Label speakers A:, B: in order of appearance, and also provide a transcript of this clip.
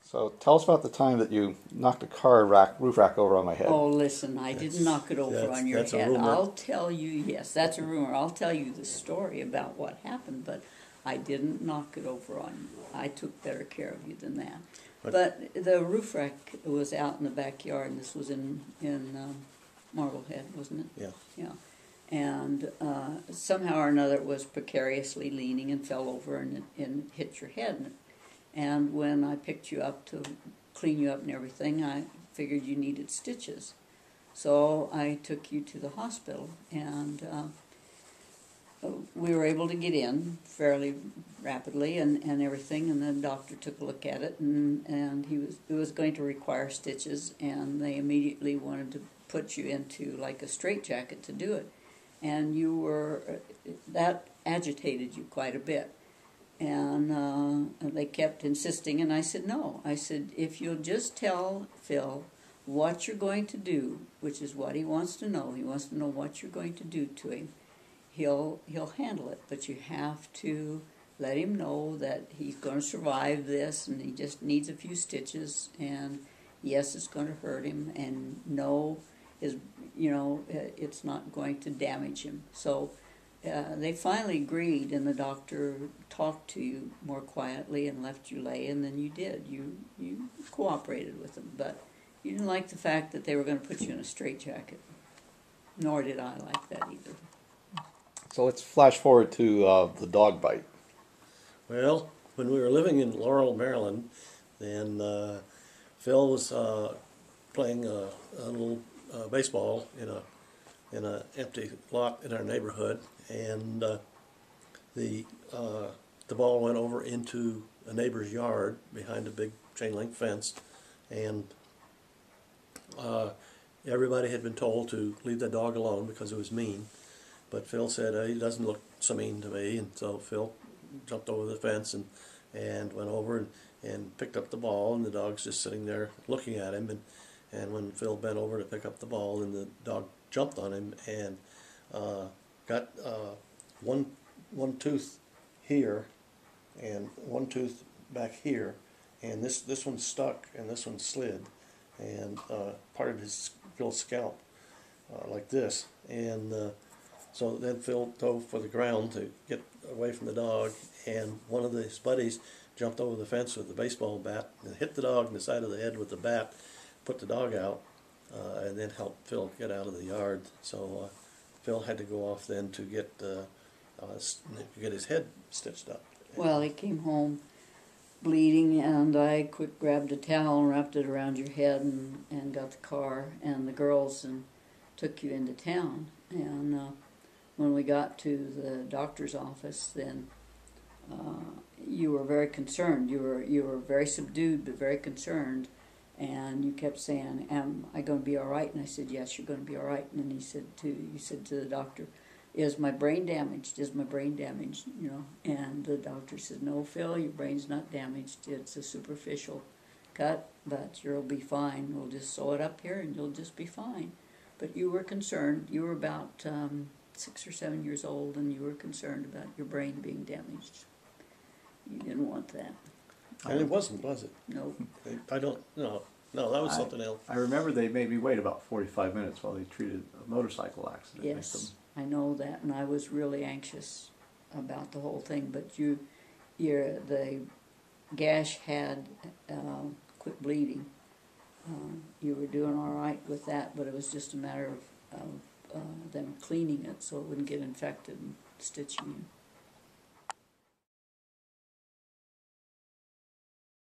A: So tell us about the time that you knocked a roof rack over on my head.
B: Oh, listen, I didn't knock it over on your
C: that's a
B: head.
C: rumor.
B: I'll tell you, yes, that's a rumor. I'll tell you the story about what happened, but I didn't knock it over on you. I took better care of you than that. But the roof rack was out in the backyard, and this was in Marblehead, wasn't it?
C: Yeah.
B: Yeah. And somehow or another it was precariously leaning and fell over and hit your head. And when I picked you up to clean you up and everything, I figured you needed stitches. So I took you to the hospital, and we were able to get in fairly rapidly and everything, and the doctor took a look at it, and it was going to require stitches, and they immediately wanted to put you into like a straitjacket to do it. And you were, that agitated you quite a bit. And they kept insisting, and I said, no. I said, if you'll just tell Phil what you're going to do, which is what he wants to know. He wants to know what you're going to do to him. He'll handle it, but you have to let him know that he's going to survive this, and he just needs a few stitches, and yes, it's going to hurt him, and no, it's not going to damage him. So they finally agreed, and the doctor talked to you more quietly and left you lay, and then you did. You cooperated with them, but you didn't like the fact that they were going to put you in a straitjacket. Nor did I like that either.
A: So let's flash forward to the dog bite.
C: Well, when we were living in Laurel, Maryland, then Phil was playing a little baseball in an empty lot in our neighborhood, and the ball went over into a neighbor's yard behind a big chain link fence, and everybody had been told to leave the dog alone because it was mean. But Phil said, he doesn't look so mean to me, and so Phil jumped over the fence and went over and picked up the ball, and the dog's just sitting there looking at him, and when Phil bent over to pick up the ball, and the dog jumped on him and got one tooth here and one tooth back here, and this one stuck and this one slid, and parted his Phil's scalp like this, and so then Phil dove for the ground to get away from the dog, and one of his buddies jumped over the fence with the baseball bat and hit the dog in the side of the head with the bat, put the dog out, and then helped Phil get out of the yard. So Phil had to go off then to get his head stitched up.
B: Well, he came home bleeding, and I quick grabbed a towel and wrapped it around your head and got the car and the girls and took you into town. And when we got to the doctor's office, then you were very concerned. You were very subdued, but very concerned. And you kept saying, "Am I going to be all right?" And I said, "Yes, you're going to be all right." And then you said to the doctor, "Is my brain damaged? Is my brain damaged?" And the doctor said, "No, Phil, your brain's not damaged. It's a superficial cut, but you'll be fine. We'll just sew it up here, and you'll just be fine." But you were concerned. You were about 6 or 7 years old, and you were concerned about your brain being damaged. You didn't want that.
C: And it wasn't, was it?
B: No.
C: I don't, no, that was something else.
D: I remember they made me wait about 45 minutes while they treated a motorcycle accident.
B: Yes, I know that, and I was really anxious about the whole thing. But the gash had quit bleeding. You were doing all right with that, but it was just a matter of them cleaning it so it wouldn't get infected and stitching you.